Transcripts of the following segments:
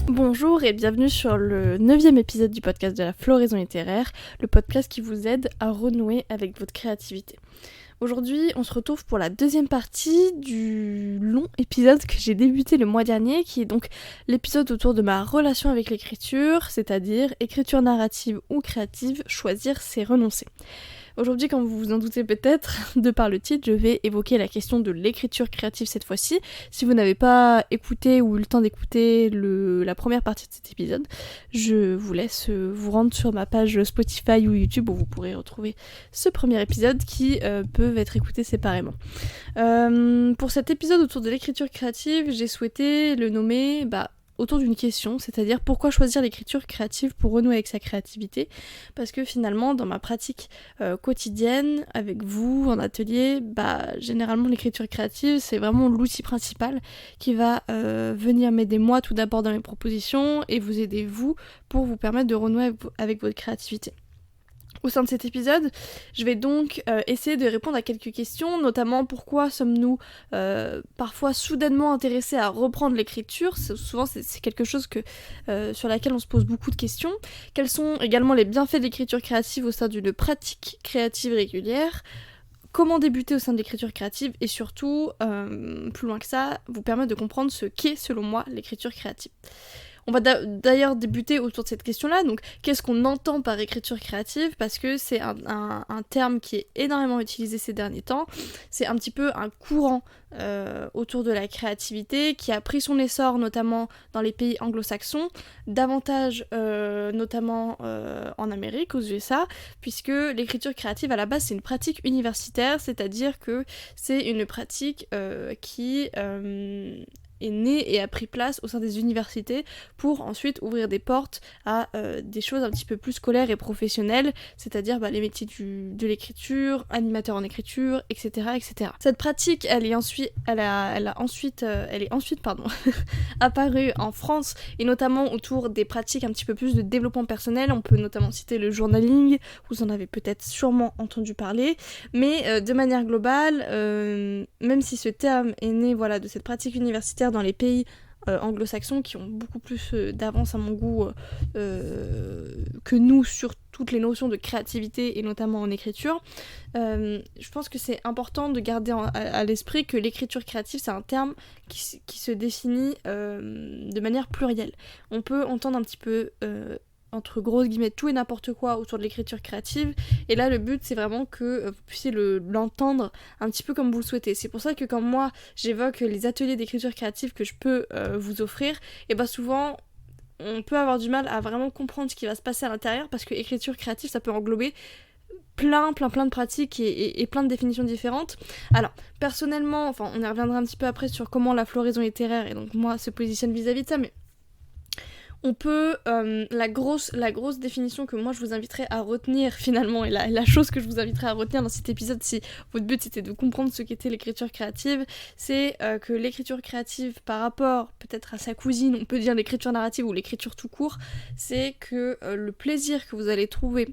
Bonjour et bienvenue sur le 9e épisode du podcast de la Floraison littéraire, le podcast qui vous aide à renouer avec votre créativité. Aujourd'hui, on se retrouve pour la deuxième partie du long épisode que j'ai débuté le mois dernier, qui est donc l'épisode autour de ma relation avec l'écriture, c'est-à-dire écriture narrative ou créative, choisir c'est renoncer. Aujourd'hui, comme vous vous en doutez peut-être, de par le titre, je vais évoquer la question de l'écriture créative cette fois-ci. Si vous n'avez pas écouté ou eu le temps d'écouter la première partie de cet épisode, je vous laisse vous rendre sur ma page Spotify ou YouTube où vous pourrez retrouver ce premier épisode qui peuvent être écoutés séparément. Pour cet épisode autour de l'écriture créative, j'ai souhaité le nommer autour d'une question, c'est-à-dire pourquoi choisir l'écriture créative pour renouer avec sa créativité, parce que finalement dans ma pratique quotidienne, avec vous, en atelier, généralement l'écriture créative c'est vraiment l'outil principal qui va venir m'aider moi tout d'abord dans mes propositions et vous aider vous pour vous permettre de renouer avec votre créativité. Au sein de cet épisode, je vais donc essayer de répondre à quelques questions, notamment pourquoi sommes-nous parfois soudainement intéressés à reprendre l'écriture. Souvent c'est quelque chose sur laquelle on se pose beaucoup de questions. Quels sont également les bienfaits de l'écriture créative au sein d'une pratique créative régulière ? Comment débuter au sein de l'écriture créative et surtout, plus loin que ça, vous permettre de comprendre ce qu'est selon moi l'écriture créative. On va d'ailleurs débuter autour de cette question-là, donc qu'est-ce qu'on entend par écriture créative, parce que c'est un terme qui est énormément utilisé ces derniers temps, c'est un petit peu un courant autour de la créativité qui a pris son essor notamment dans les pays anglo-saxons, davantage notamment en Amérique, aux USA, puisque l'écriture créative à la base c'est une pratique universitaire, c'est-à-dire que c'est une pratique qui est né et a pris place au sein des universités pour ensuite ouvrir des portes à des choses un petit peu plus scolaires et professionnelles, c'est-à-dire les métiers de l'écriture, animateur en écriture, etc. etc. Cette pratique, elle est ensuite apparue en France et notamment autour des pratiques un petit peu plus de développement personnel. On peut notamment citer le journaling, vous en avez peut-être sûrement entendu parler, mais de manière globale, même si ce terme est né de cette pratique universitaire dans les pays anglo-saxons qui ont beaucoup plus d'avance à mon goût que nous sur toutes les notions de créativité et notamment en écriture, je pense que c'est important de garder à l'esprit que l'écriture créative c'est un terme qui se définit de manière plurielle. On peut entendre un petit peu entre grosses guillemets tout et n'importe quoi autour de l'écriture créative, et là le but c'est vraiment que vous puissiez l'entendre un petit peu comme vous le souhaitez. C'est pour ça que quand moi j'évoque les ateliers d'écriture créative que je peux vous offrir, et souvent on peut avoir du mal à vraiment comprendre ce qui va se passer à l'intérieur, parce que écriture créative ça peut englober plein de pratiques et plein de définitions différentes. Alors, personnellement, on y reviendra un petit peu après sur comment la floraison littéraire et donc moi se positionne vis-à-vis de ça, mais on peut, la grosse définition que moi je vous inviterais à retenir finalement, et la chose que je vous inviterais à retenir dans cet épisode si votre but c'était de comprendre ce qu'était l'écriture créative, c'est que l'écriture créative par rapport peut-être à sa cousine, on peut dire l'écriture narrative ou l'écriture tout court, c'est que le plaisir que vous allez trouver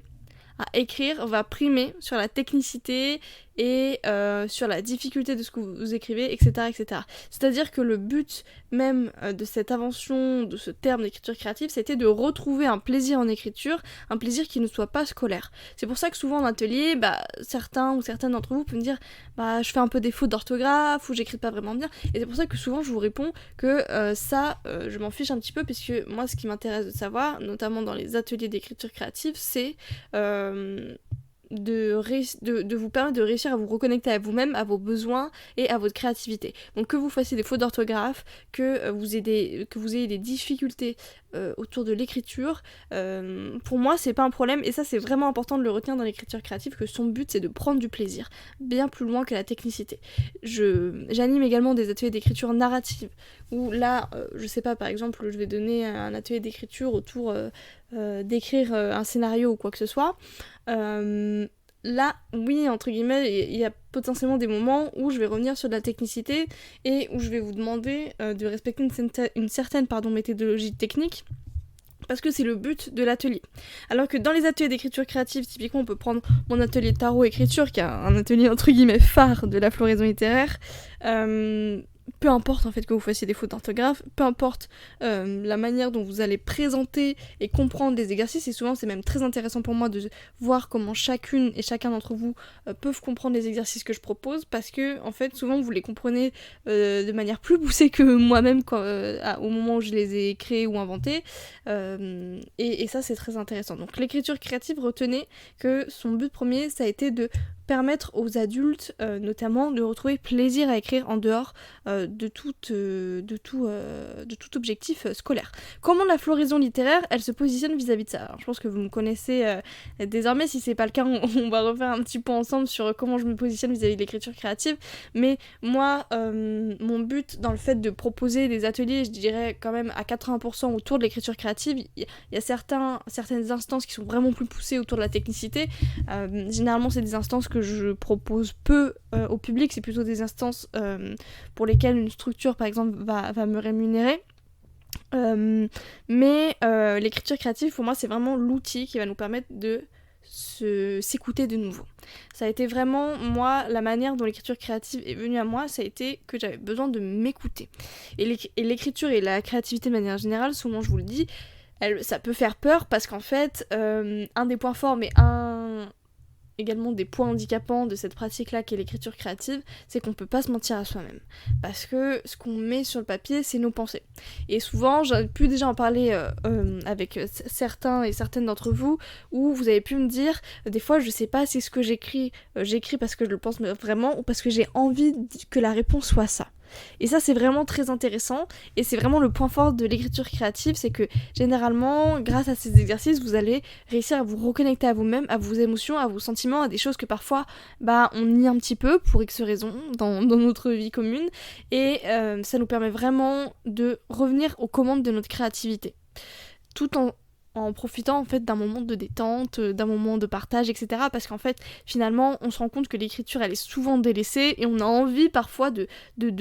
à écrire va primer sur la technicité et sur la difficulté de ce que vous écrivez, etc. etc. C'est-à-dire que le but même de cette invention, de ce terme d'écriture créative, c'était de retrouver un plaisir en écriture, un plaisir qui ne soit pas scolaire. C'est pour ça que souvent en atelier, certains ou certaines d'entre vous peuvent me dire je fais un peu des fautes d'orthographe ou j'écris pas vraiment bien, et c'est pour ça que souvent je vous réponds que je m'en fiche un petit peu, puisque moi ce qui m'intéresse de savoir, notamment dans les ateliers d'écriture créative, c'est de vous permettre de réussir à vous reconnecter à vous-même, à vos besoins et à votre créativité. Donc que vous fassiez des fautes d'orthographe, que vous ayez des difficultés autour de l'écriture, pour moi c'est pas un problème, et ça c'est vraiment important de le retenir dans l'écriture créative, que son but c'est de prendre du plaisir, bien plus loin que la technicité. J'anime également des ateliers d'écriture narrative, où là, je sais pas, par exemple, je vais donner un atelier d'écriture autour d'écrire un scénario ou quoi que ce soit. Là, oui, entre guillemets, il y a potentiellement des moments où je vais revenir sur de la technicité et où je vais vous demander de respecter une certaine méthodologie technique, parce que c'est le but de l'atelier. Alors que dans les ateliers d'écriture créative, typiquement, on peut prendre mon atelier tarot écriture, qui est un atelier entre guillemets phare de la floraison littéraire. peu importe en fait que vous fassiez des fautes d'orthographe, peu importe la manière dont vous allez présenter et comprendre les exercices, et souvent c'est même très intéressant pour moi de voir comment chacune et chacun d'entre vous peuvent comprendre les exercices que je propose, parce que en fait souvent vous les comprenez de manière plus poussée que moi-même au moment où je les ai créés ou inventés, et ça c'est très intéressant. Donc l'écriture créative, retenez que son but premier ça a été de permettre aux adultes notamment de retrouver plaisir à écrire en dehors de tout objectif scolaire. Comment la floraison littéraire, elle se positionne vis-à-vis de ça? Alors, je pense que vous me connaissez désormais, si c'est pas le cas, on va refaire un petit point ensemble sur comment je me positionne vis-à-vis de l'écriture créative, mais moi, mon but dans le fait de proposer des ateliers, je dirais quand même à 80% autour de l'écriture créative, il y a certaines instances qui sont vraiment plus poussées autour de la technicité. Généralement, c'est des instances que je propose peu au public, c'est plutôt des instances pour lesquelles une structure par exemple va me rémunérer. Mais l'écriture créative pour moi c'est vraiment l'outil qui va nous permettre de s'écouter de nouveau. Ça a été vraiment, moi, la manière dont l'écriture créative est venue à moi, ça a été que j'avais besoin de m'écouter. Et l'écriture et la créativité de manière générale, souvent je vous le dis, ça peut faire peur parce qu'en fait, un des points forts, mais également des points handicapants de cette pratique-là qu'est l'écriture créative, c'est qu'on peut pas se mentir à soi-même. Parce que ce qu'on met sur le papier, c'est nos pensées. Et souvent, j'ai pu déjà en parler avec certains et certaines d'entre vous, où vous avez pu me dire, des fois, je sais pas si ce que j'écris parce que je le pense vraiment, ou parce que j'ai envie que la réponse soit ça. Et ça c'est vraiment très intéressant et c'est vraiment le point fort de l'écriture créative, c'est que généralement grâce à ces exercices vous allez réussir à vous reconnecter à vous-même, à vos émotions, à vos sentiments, à des choses que parfois on nie un petit peu pour X raisons dans notre vie commune, et ça nous permet vraiment de revenir aux commandes de notre créativité tout en profitant en fait d'un moment de détente, d'un moment de partage, etc. Parce qu'en fait, finalement, on se rend compte que l'écriture, elle est souvent délaissée et on a envie parfois de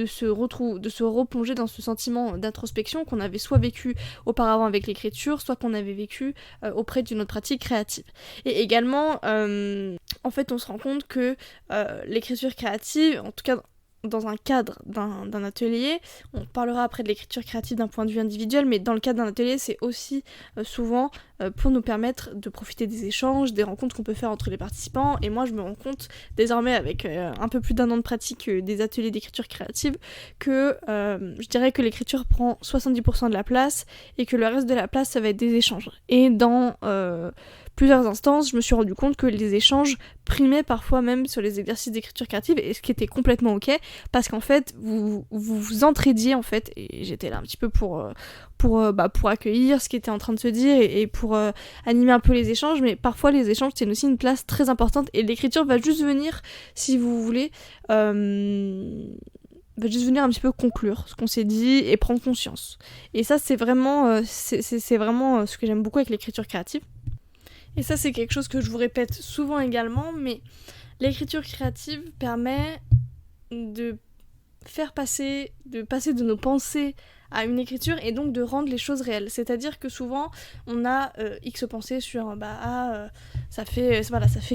se replonger dans ce sentiment d'introspection qu'on avait soit vécu auparavant avec l'écriture, soit qu'on avait vécu auprès d'une autre pratique créative. Et également, en fait, on se rend compte que l'écriture créative, en tout cas dans un cadre d'un atelier, on parlera après de l'écriture créative d'un point de vue individuel, mais dans le cadre d'un atelier, c'est aussi souvent pour nous permettre de profiter des échanges, des rencontres qu'on peut faire entre les participants. Et moi, je me rends compte désormais, avec un peu plus d'un an de pratique des ateliers d'écriture créative, que je dirais que l'écriture prend 70% de la place et que le reste de la place, ça va être des échanges. Et dans plusieurs instances, je me suis rendu compte que les échanges primaient parfois même sur les exercices d'écriture créative, et ce qui était complètement ok, parce qu'en fait, vous entraidiez en fait, et j'étais là un petit peu pour accueillir ce qui était en train de se dire et pour animer un peu les échanges, mais parfois les échanges tiennent aussi une place très importante, et l'écriture va juste venir, si vous voulez, va juste venir un petit peu conclure ce qu'on s'est dit et prendre conscience. Et ça, c'est vraiment, c'est vraiment ce que j'aime beaucoup avec l'écriture créative. Et ça, c'est quelque chose que je vous répète souvent également, mais l'écriture créative permet de passer de nos pensées à une écriture, et donc de rendre les choses réelles. C'est-à-dire que souvent, on a X pensées sur ça fait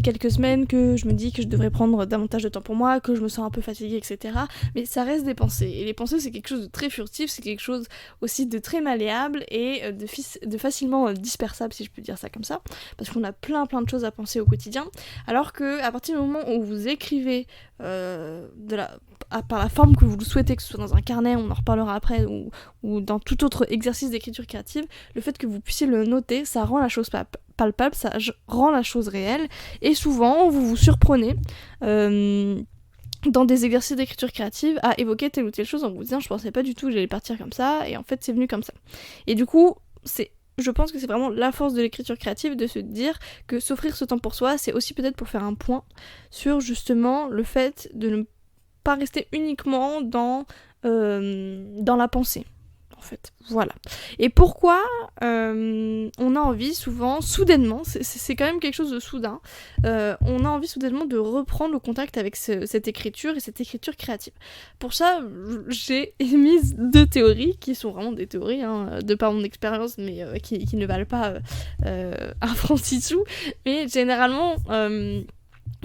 quelques semaines que je me dis que je devrais prendre davantage de temps pour moi, que je me sens un peu fatiguée, etc. Mais ça reste des pensées. Et les pensées, c'est quelque chose de très furtif, c'est quelque chose aussi de très malléable et de facilement dispersable, si je peux dire ça comme ça, parce qu'on a plein de choses à penser au quotidien. Alors que à partir du moment où vous écrivez par la forme que vous le souhaitez, que ce soit dans un carnet, on en reparlera après, ou dans tout autre exercice d'écriture créative, le fait que vous puissiez le noter, ça rend la chose palpable, ça rend la chose réelle, et souvent vous vous surprenez dans des exercices d'écriture créative à évoquer telle ou telle chose en vous disant je pensais pas du tout que j'allais partir comme ça, et en fait c'est venu comme ça. Et du coup, je pense que c'est vraiment la force de l'écriture créative de se dire que s'offrir ce temps pour soi, c'est aussi peut-être pour faire un point sur justement le fait de ne pas rester uniquement dans la pensée, en fait. Voilà. Et pourquoi on a envie souvent, soudainement, c'est quand même quelque chose de soudain, on a envie soudainement de reprendre le contact avec cette écriture et cette écriture créative. Pour ça, j'ai émis 2 théories, qui sont vraiment des théories, de par mon expérience, mais qui ne valent pas un franc 6 sous, mais généralement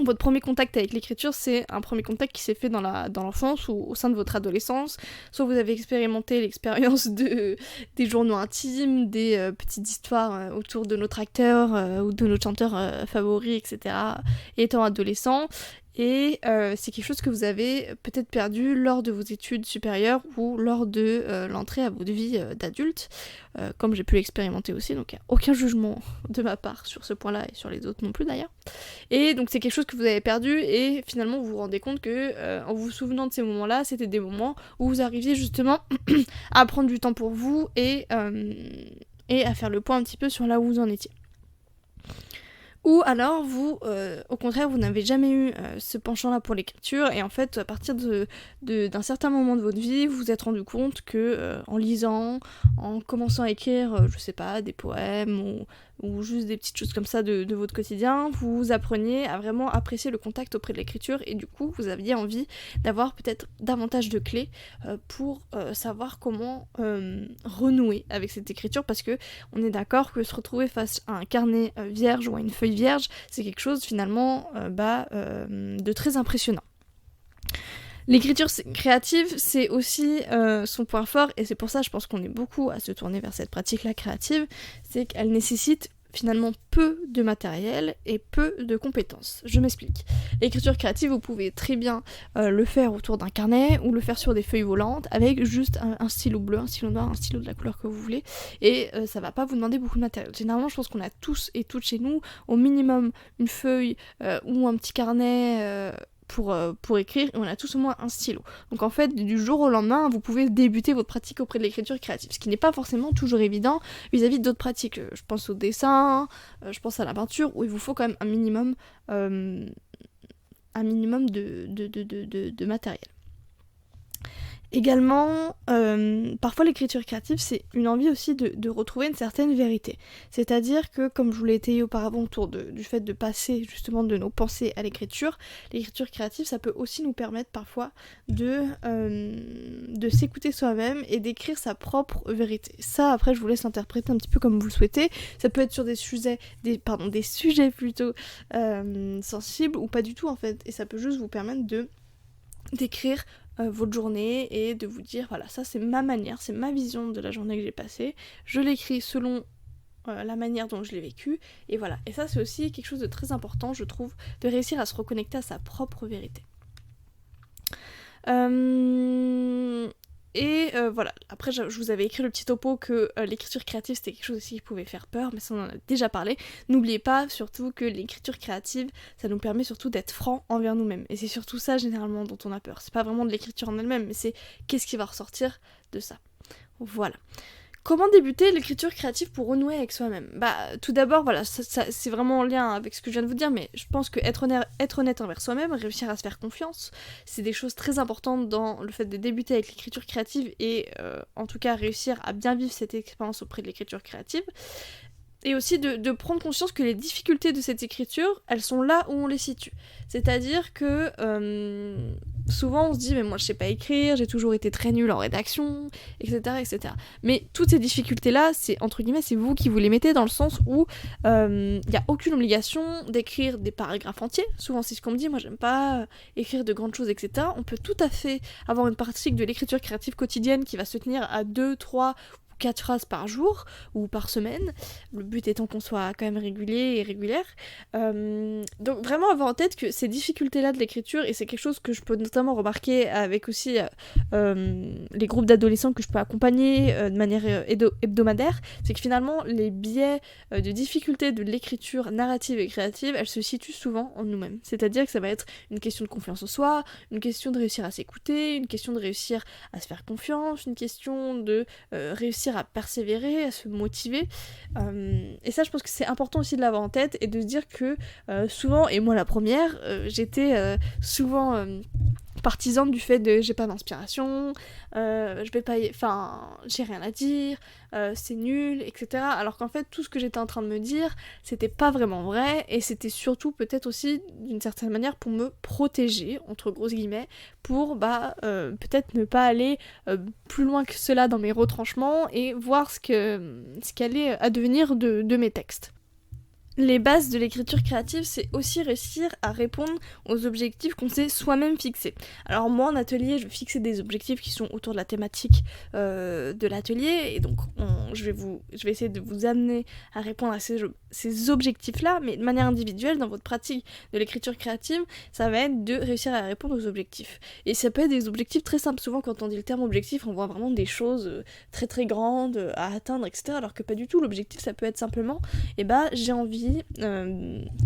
votre premier contact avec l'écriture, c'est un premier contact qui s'est fait dans l'enfance ou au sein de votre adolescence. Soit vous avez expérimenté l'expérience des journaux intimes, des petites histoires autour de notre acteur ou de notre chanteur favori, etc. étant adolescent. Et c'est quelque chose que vous avez peut-être perdu lors de vos études supérieures ou lors de l'entrée à votre vie d'adulte, comme j'ai pu l'expérimenter aussi, donc il n'y a aucun jugement de ma part sur ce point-là et sur les autres non plus d'ailleurs. Et donc c'est quelque chose que vous avez perdu et finalement vous vous rendez compte que en vous souvenant de ces moments-là, c'était des moments où vous arriviez justement à prendre du temps pour vous et à faire le point un petit peu sur là où vous en étiez. Ou alors vous, au contraire, vous n'avez jamais eu ce penchant-là pour l'écriture et en fait, à partir d'un certain moment de votre vie, vous vous êtes rendu compte que en lisant, en commençant à écrire, je sais pas, des poèmes ou juste des petites choses comme ça de votre quotidien, vous appreniez à vraiment apprécier le contact auprès de l'écriture et du coup, vous aviez envie d'avoir peut-être davantage de clés pour savoir comment renouer avec cette écriture parce que on est d'accord que se retrouver face à un carnet vierge ou à une feuille vierge, c'est quelque chose finalement de très impressionnant. L'écriture créative, c'est aussi son point fort, et c'est pour ça je pense qu'on est beaucoup à se tourner vers cette pratique-là créative, c'est qu'elle nécessite finalement peu de matériel et peu de compétences. Je m'explique. L'écriture créative, vous pouvez très bien le faire autour d'un carnet ou le faire sur des feuilles volantes avec juste un stylo bleu, un stylo noir, un stylo de la couleur que vous voulez et ça va pas vous demander beaucoup de matériel. Généralement, je pense qu'on a tous et toutes chez nous au minimum une feuille ou un petit carnet pour écrire, et on a tous au moins un stylo. Donc en fait, du jour au lendemain, vous pouvez débuter votre pratique auprès de l'écriture créative, ce qui n'est pas forcément toujours évident vis-à-vis d'autres pratiques. Je pense au dessin, je pense à la peinture, où il vous faut quand même un minimum de matériel. Également, parfois l'écriture créative, c'est une envie aussi de retrouver une certaine vérité. C'est-à-dire que, comme je vous l'ai étayé auparavant autour du fait de passer justement de nos pensées à l'écriture créative, ça peut aussi nous permettre parfois de s'écouter soi-même et d'écrire sa propre vérité. Ça, après, je vous laisse l'interpréter un petit peu comme vous le souhaitez. Ça peut être sur des sujets plutôt sensibles ou pas du tout en fait. Et ça peut juste vous permettre d'écrire votre journée et de vous dire voilà, ça c'est ma manière, c'est ma vision de la journée que j'ai passée, je l'écris selon la manière dont je l'ai vécue et voilà. Et ça c'est aussi quelque chose de très important, je trouve, de réussir à se reconnecter à sa propre vérité. Voilà, après je vous avais écrit le petit topo que l'écriture créative c'était quelque chose aussi qui pouvait faire peur, mais ça on en a déjà parlé. N'oubliez pas surtout que l'écriture créative, ça nous permet surtout d'être francs envers nous-mêmes. Et c'est surtout ça généralement dont on a peur. C'est pas vraiment de l'écriture en elle-même, mais c'est qu'est-ce qui va ressortir de ça. Voilà. Comment débuter l'écriture créative pour renouer avec soi-même ? Tout d'abord, voilà, ça, c'est vraiment en lien avec ce que je viens de vous dire, mais je pense que être honnête envers soi-même, réussir à se faire confiance, c'est des choses très importantes dans le fait de débuter avec l'écriture créative et en tout cas réussir à bien vivre cette expérience auprès de l'écriture créative. Et aussi de prendre conscience que les difficultés de cette écriture, elles sont là où on les situe. C'est-à-dire que souvent on se dit mais moi je sais pas écrire, j'ai toujours été très nulle en rédaction, etc. etc. Mais toutes ces difficultés-là, c'est entre guillemets, c'est vous qui vous les mettez dans le sens où il n'y a aucune obligation d'écrire des paragraphes entiers. Souvent c'est ce qu'on me dit, moi j'aime pas écrire de grandes choses, etc. On peut tout à fait avoir une pratique de l'écriture créative quotidienne qui va se tenir à 2, 3 4 phrases par jour ou par semaine, le but étant qu'on soit quand même régulier et régulière. Donc vraiment avoir en tête que ces difficultés-là de l'écriture, et c'est quelque chose que je peux notamment remarquer avec aussi les groupes d'adolescents que je peux accompagner de manière hebdomadaire, c'est que finalement les biais de difficulté de l'écriture narrative et créative, elles se situent souvent en nous-mêmes. C'est-à-dire que ça va être une question de confiance en soi, une question de réussir à s'écouter, une question de réussir à se faire confiance, une question de réussir à persévérer, à se motiver. Et ça, je pense que c'est important aussi de l'avoir en tête et de se dire que souvent, et moi la première, j'étais souvent partisane du fait de j'ai pas d'inspiration, je vais pas j'ai rien à dire, c'est nul, etc. Alors qu'en fait tout ce que j'étais en train de me dire c'était pas vraiment vrai et c'était surtout peut-être aussi d'une certaine manière pour me protéger entre grosses guillemets pour peut-être ne pas aller plus loin que cela dans mes retranchements et voir ce qu'allait advenir de mes textes. Les bases de l'écriture créative, c'est aussi réussir à répondre aux objectifs qu'on s'est soi-même fixés. Alors moi en atelier, je vais fixer des objectifs qui sont autour de la thématique de l'atelier, et donc je vais essayer de vous amener à répondre à ces objectifs-là, mais de manière individuelle, dans votre pratique de l'écriture créative, ça va être de réussir à répondre aux objectifs. Et ça peut être des objectifs très simples. Souvent quand on dit le terme objectif, on voit vraiment des choses très très grandes à atteindre, etc. Alors que pas du tout, l'objectif ça peut être simplement, j'ai envie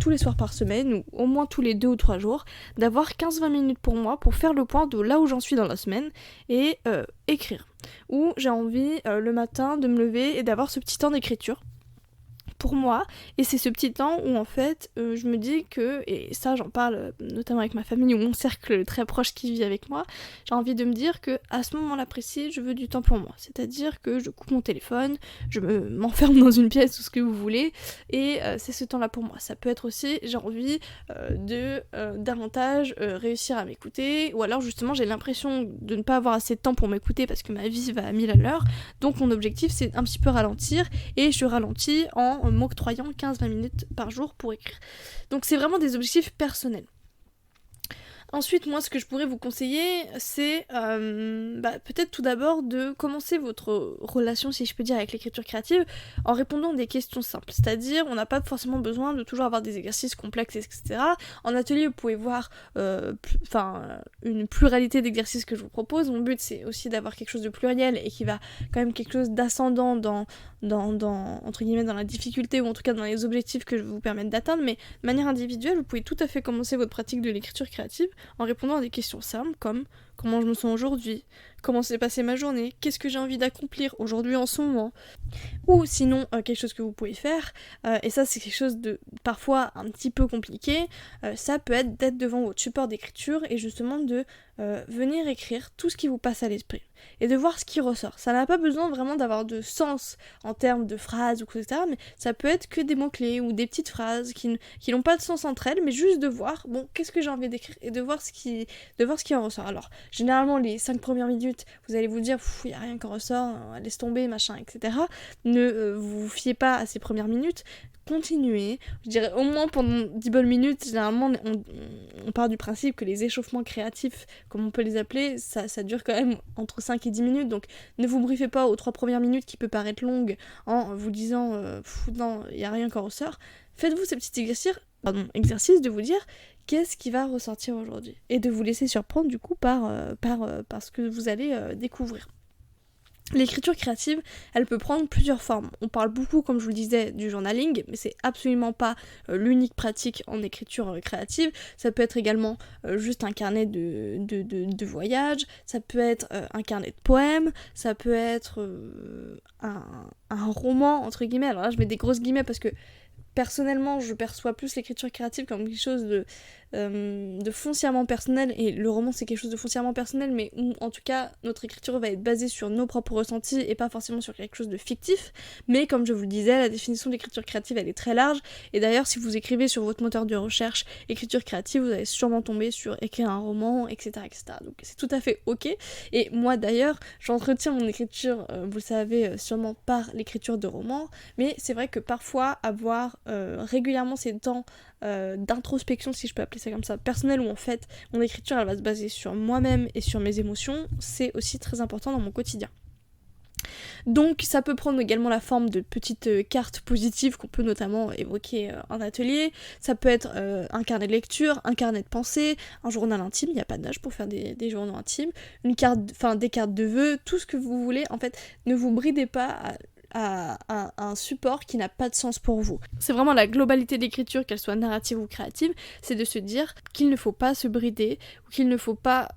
tous les soirs par semaine, ou au moins tous les 2 ou 3 jours, d'avoir 15-20 minutes pour moi pour faire le point de là où j'en suis dans la semaine et écrire. Ou j'ai envie le matin de me lever et d'avoir ce petit temps d'écriture pour moi, et c'est ce petit temps où en fait je me dis que, et ça j'en parle notamment avec ma famille ou mon cercle très proche qui vit avec moi, j'ai envie de me dire que à ce moment-là précis, je veux du temps pour moi, c'est-à-dire que je coupe mon téléphone, je m'enferme dans une pièce ou ce que vous voulez, et c'est ce temps-là pour moi. Ça peut être aussi, j'ai envie de davantage réussir à m'écouter, ou alors justement j'ai l'impression de ne pas avoir assez de temps pour m'écouter parce que ma vie va à 1000 à l'heure, donc mon objectif c'est un petit peu ralentir, et je ralentis en m'octroyant 15-20 minutes par jour pour écrire. Donc c'est vraiment des objectifs personnels. Ensuite, moi, ce que je pourrais vous conseiller, c'est peut-être tout d'abord de commencer votre relation, si je peux dire, avec l'écriture créative en répondant à des questions simples. C'est-à-dire, on n'a pas forcément besoin de toujours avoir des exercices complexes, etc. En atelier, vous pouvez voir une pluralité d'exercices que je vous propose. Mon but, c'est aussi d'avoir quelque chose de pluriel et qui va quand même quelque chose d'ascendant dans entre guillemets, dans la difficulté, ou en tout cas dans les objectifs que je vais vous permettre d'atteindre. Mais de manière individuelle, vous pouvez tout à fait commencer votre pratique de l'écriture créative en répondant à des questions simples comme comment je me sens aujourd'hui, comment s'est passée ma journée, qu'est-ce que j'ai envie d'accomplir aujourd'hui en ce moment. Ou sinon, quelque chose que vous pouvez faire, et ça c'est quelque chose de parfois un petit peu compliqué, ça peut être d'être devant votre support d'écriture et justement de venir écrire tout ce qui vous passe à l'esprit et de voir ce qui ressort. Ça n'a pas besoin vraiment d'avoir de sens en termes de phrases ou etc., mais ça peut être que des mots-clés ou des petites phrases qui n'ont pas de sens entre elles, mais juste de voir, bon, qu'est-ce que j'ai envie d'écrire et de voir ce qui en ressort. Alors, généralement, les 5 premières minutes, vous allez vous dire, il n'y a rien qui en ressort, laisse tomber, machin, etc. Ne vous fiez pas à ces premières minutes, continuez, je dirais au moins pendant 10 bonnes minutes. Généralement on part du principe que les échauffements créatifs, comme on peut les appeler, ça dure quand même entre 5 et 10 minutes, donc ne vous briefez pas aux 3 premières minutes qui peut paraître longues en vous disant non, il n'y a rien qui en ressort. Faites-vous ces petits exercices de vous dire qu'est-ce qui va ressortir aujourd'hui, et de vous laisser surprendre du coup par ce que vous allez découvrir. L'écriture créative, elle peut prendre plusieurs formes. On parle beaucoup, comme je vous le disais, du journaling, mais c'est absolument pas l'unique pratique en écriture créative. Ça peut être également juste un carnet de voyage, ça peut être un carnet de poèmes, ça peut être un roman, entre guillemets. Alors là, je mets des grosses guillemets parce que personnellement, je perçois plus l'écriture créative comme quelque chose de foncièrement personnel, et le roman c'est quelque chose de foncièrement personnel, mais où en tout cas notre écriture va être basée sur nos propres ressentis et pas forcément sur quelque chose de fictif. Mais comme je vous le disais, la définition de l'écriture créative elle est très large, et d'ailleurs si vous écrivez sur votre moteur de recherche écriture créative, vous allez sûrement tomber sur écrire un roman, etc. Donc c'est tout à fait ok, et moi d'ailleurs j'entretiens mon écriture, vous le savez sûrement, par l'écriture de romans, mais c'est vrai que parfois avoir régulièrement ces temps d'introspection, si je peux appeler ça comme ça, personnelle, où en fait mon écriture elle va se baser sur moi-même et sur mes émotions, c'est aussi très important dans mon quotidien. Donc ça peut prendre également la forme de petites cartes positives qu'on peut notamment évoquer en atelier. Ça peut être un carnet de lecture, un carnet de pensée, un journal intime, il n'y a pas d'âge pour faire des journaux intimes, des cartes de vœux, tout ce que vous voulez. En fait, ne vous bridez pas à un support qui n'a pas de sens pour vous. C'est vraiment la globalité de l'écriture, qu'elle soit narrative ou créative, c'est de se dire qu'il ne faut pas se brider, ou qu'il ne faut pas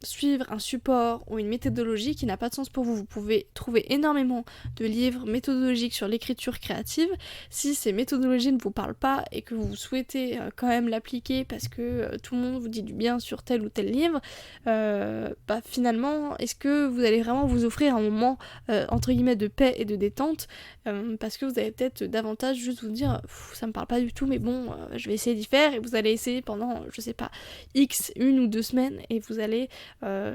suivre un support ou une méthodologie qui n'a pas de sens pour vous. Vous pouvez trouver énormément de livres méthodologiques sur l'écriture créative. Si ces méthodologies ne vous parlent pas et que vous souhaitez quand même l'appliquer parce que tout le monde vous dit du bien sur tel ou tel livre, finalement, est-ce que vous allez vraiment vous offrir un moment entre guillemets de paix et de détente, parce que vous allez peut-être davantage juste vous dire ça me parle pas du tout, mais bon, je vais essayer d'y faire, et vous allez essayer pendant, je sais pas, une ou 2 semaines, et vous allez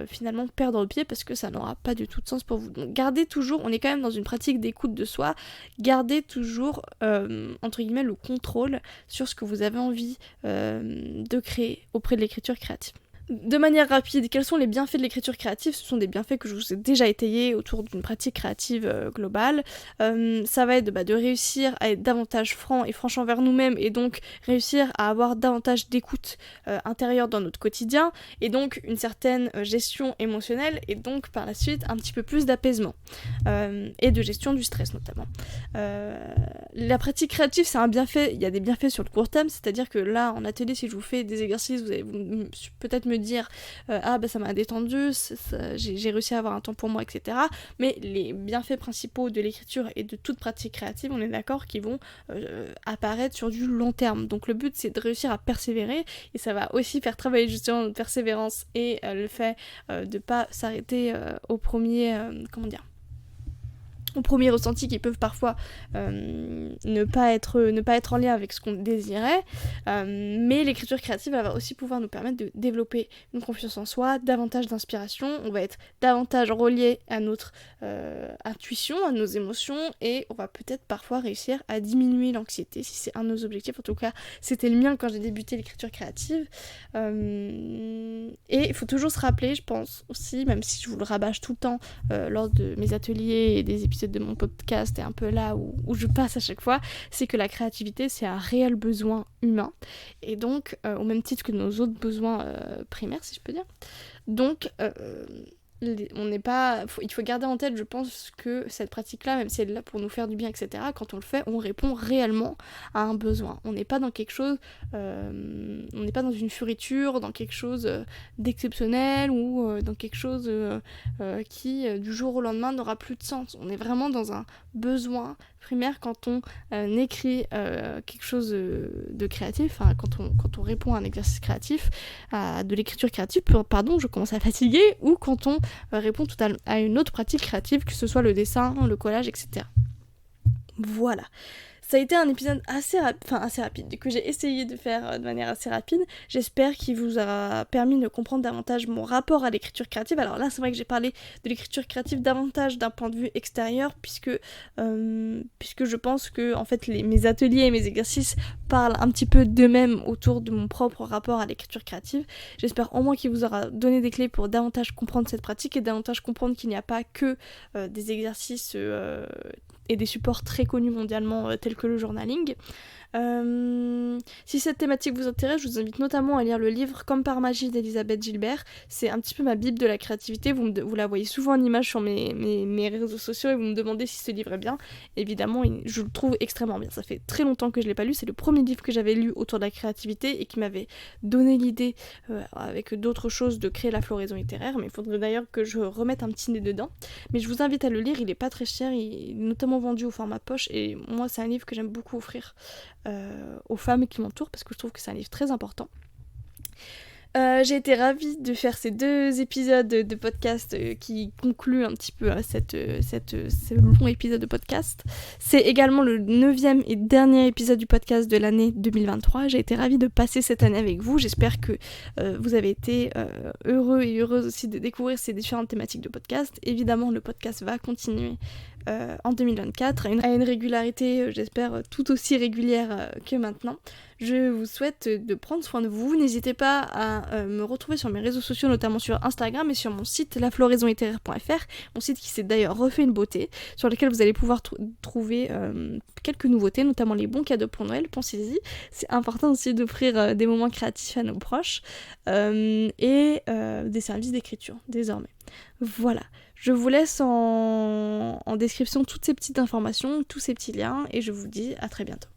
finalement perdre le pied parce que ça n'aura pas du tout de sens pour vous. Donc gardez toujours, on est quand même dans une pratique d'écoute de soi, gardez toujours entre guillemets le contrôle sur ce que vous avez envie de créer auprès de l'écriture créative. De manière rapide, quels sont les bienfaits de l'écriture créative ? Ce sont des bienfaits que je vous ai déjà étayés autour d'une pratique créative globale. Ça va être de réussir à être davantage franc et franche envers nous-mêmes et donc réussir à avoir davantage d'écoute intérieure dans notre quotidien et donc une certaine gestion émotionnelle et donc par la suite un petit peu plus d'apaisement et de gestion du stress notamment. La pratique créative, c'est un bienfait, il y a des bienfaits sur le court terme, c'est-à-dire que là en atelier, si je vous fais des exercices, vous allez peut-être me dire ça m'a détendu, j'ai réussi à avoir un temps pour moi, etc. Mais les bienfaits principaux de l'écriture et de toute pratique créative, on est d'accord, qui vont apparaître sur du long terme. Donc le but, c'est de réussir à persévérer et ça va aussi faire travailler justement notre persévérance et le fait de pas s'arrêter au premier ressentis qui peuvent parfois ne pas être en lien avec ce qu'on désirait, mais l'écriture créative elle va aussi pouvoir nous permettre de développer une confiance en soi, davantage d'inspiration, on va être davantage relié à notre intuition, à nos émotions, et on va peut-être parfois réussir à diminuer l'anxiété, si c'est un de nos objectifs. En tout cas, c'était le mien quand j'ai débuté l'écriture créative. Et il faut toujours se rappeler, je pense aussi, même si je vous le rabâche tout le temps lors de mes ateliers et des épisodes de mon podcast et un peu là où je passe à chaque fois, c'est que la créativité c'est un réel besoin humain et donc au même titre que nos autres besoins primaires, si je peux dire. Donc il faut garder en tête, je pense, que cette pratique-là, même si elle est là pour nous faire du bien, etc., quand on le fait, on répond réellement à un besoin. On n'est pas dans quelque chose, on n'est pas dans une furiture, dans quelque chose d'exceptionnel ou dans quelque chose qui, du jour au lendemain, n'aura plus de sens. On est vraiment dans un besoin primaire quand on écrit quelque chose de créatif, hein, quand on répond à un exercice créatif, à de l'écriture créative, je commence à fatiguer, ou quand on répond à une autre pratique créative, que ce soit le dessin, le collage, etc. Voilà. Ça a été un épisode assez rapide, que j'ai essayé de faire de manière assez rapide. J'espère qu'il vous a permis de comprendre davantage mon rapport à l'écriture créative. Alors là, c'est vrai que j'ai parlé de l'écriture créative davantage d'un point de vue extérieur, puisque je pense que en fait, mes ateliers et mes exercices parlent un petit peu d'eux-mêmes autour de mon propre rapport à l'écriture créative. J'espère au moins qu'il vous aura donné des clés pour davantage comprendre cette pratique et davantage comprendre qu'il n'y a pas que des exercices et des supports très connus mondialement tels que le journaling. Si cette thématique vous intéresse, je vous invite notamment à lire le livre Comme par magie d'Elisabeth Gilbert. C'est un petit peu ma bible de la créativité, vous la voyez souvent en image sur mes réseaux sociaux et vous me demandez si ce livre est bien. Évidemment, je le trouve extrêmement bien. Ça fait très longtemps que je ne l'ai pas lu, c'est le premier livre que j'avais lu autour de la créativité et qui m'avait donné l'idée, avec d'autres choses, de créer la floraison littéraire, mais il faudrait d'ailleurs que je remette un petit nez dedans. Mais je vous invite à le lire, il est pas très cher, il est notamment vendu au format poche et moi c'est un livre que j'aime beaucoup offrir aux femmes qui m'entourent parce que je trouve que c'est un livre très important. J'ai été ravie de faire ces 2 épisodes de podcast qui concluent un petit peu ce long épisode de podcast. C'est également le 9e et dernier épisode du podcast de l'année 2023. J'ai été ravie de passer cette année avec vous. J'espère que vous avez été heureux et heureuses aussi de découvrir ces différentes thématiques de podcast. Évidemment, le podcast va continuer en 2024 à une régularité, j'espère, tout aussi régulière que maintenant. Je vous souhaite de prendre soin de vous. N'hésitez pas à me retrouver sur mes réseaux sociaux, notamment sur Instagram et sur mon site lafloraisonlittéraire.fr, mon site qui s'est d'ailleurs refait une beauté, sur lequel vous allez pouvoir trouver quelques nouveautés, notamment les bons cadeaux pour Noël. Pensez-y, c'est important aussi d'offrir des moments créatifs à nos proches et des services d'écriture désormais. Voilà, je vous laisse en description toutes ces petites informations, tous ces petits liens et je vous dis à très bientôt.